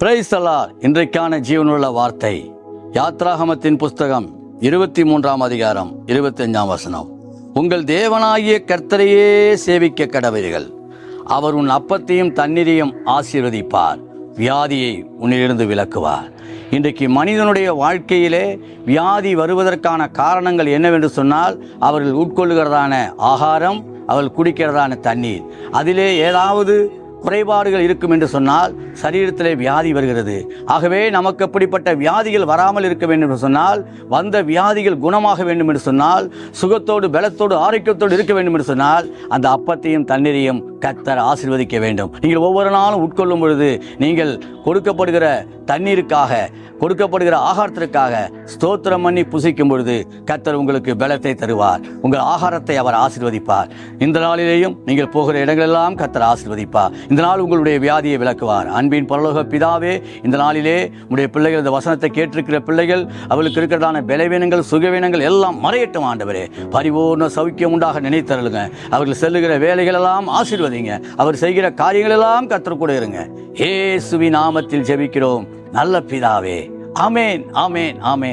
Praise the Lord. இன்றைக்கான ஜீவனுள்ள வார்த்தை யாத்ராகமத்தின் புஸ்தகம் 23ஆம் அதிகாரம் 25ஆம் வசனம். உங்கள் தேவனாகிய கர்த்தரையே சேவிக்க கடவீர்கள். அவர் உன் அப்பத்தையும் தண்ணீரையும் ஆசீர்வதிப்பார், வியாதியை உன்னிலிருந்து விலக்குவார். இன்றைக்கு மனிதனுடைய வாழ்க்கையிலே வியாதி வருவதற்கான காரணங்கள் என்னவென்று சொன்னால், அவர்கள் உட்கொள்ளுகிறதான ஆகாரம், அவர்கள் குடிக்கிறதான தண்ணீர், அதிலே ஏதாவது குறைபாடுகள் இருக்கும் என்று சொன்னால் சரீரத்திலே வியாதி வருகிறது. ஆகவே நமக்கு அப்படிப்பட்ட வியாதிகள் வராமல் இருக்க வேண்டும் என்று சொன்னால், வந்த வியாதிகள் குணமாக வேண்டும் என்று சொன்னால், சுகத்தோடு பலத்தோடு ஆரோக்கியத்தோடு இருக்க வேண்டும் என்று சொன்னால், அந்த அப்பத்தையும் தண்ணீரையும் கர்த்தர் ஆசீர்வதிக்க வேண்டும். நீங்கள் ஒவ்வொரு நாளும் உட்கொள்ளும் பொழுது நீங்கள் கொடுக்கப்படுகிற தண்ணீருக்காக, கொடுக்கப்படுகிற ஆகாரத்திற்காக ஸ்தோத்திரம் பண்ணி புசிக்கும் பொழுது கர்த்தர் உங்களுக்கு பலத்தை தருவார். உங்கள் ஆகாரத்தை அவர் ஆசீர்வதிப்பார். இந்த நாளிலேயும் நீங்கள் போகிற இடங்களெல்லாம் கர்த்தர் ஆசீர்வதிப்பார். இந்த நாள் உங்களுடைய வியாதியை விலக்குவார். அன்பின் பரலோக பிதாவே, இந்த நாளிலே உடைய பிள்ளைகள், இந்த வசனத்தை கேட்டிருக்கிற பிள்ளைகள், அவளுக்கு இருக்கிறதான பலவீனங்கள், சுகவீனங்கள் எல்லாம் மறையட்டும் ஆண்டவரே. பரிபூர்ண சௌக்கியம் உண்டாக நினைத்தருளுங்க. அவர்கள் செல்லுகிற வேலைகள் எல்லாம் ஆசீர்வதிங்க. அவர் செய்கிற காரியங்கள் எல்லாம் கர்த்தர் கூட இருங்க. இயேசுவின் நாமத்தில் ஜெபிக்கிறோம் நல்ல பிதாவே. ஆமென், ஆமென், ஆமென்.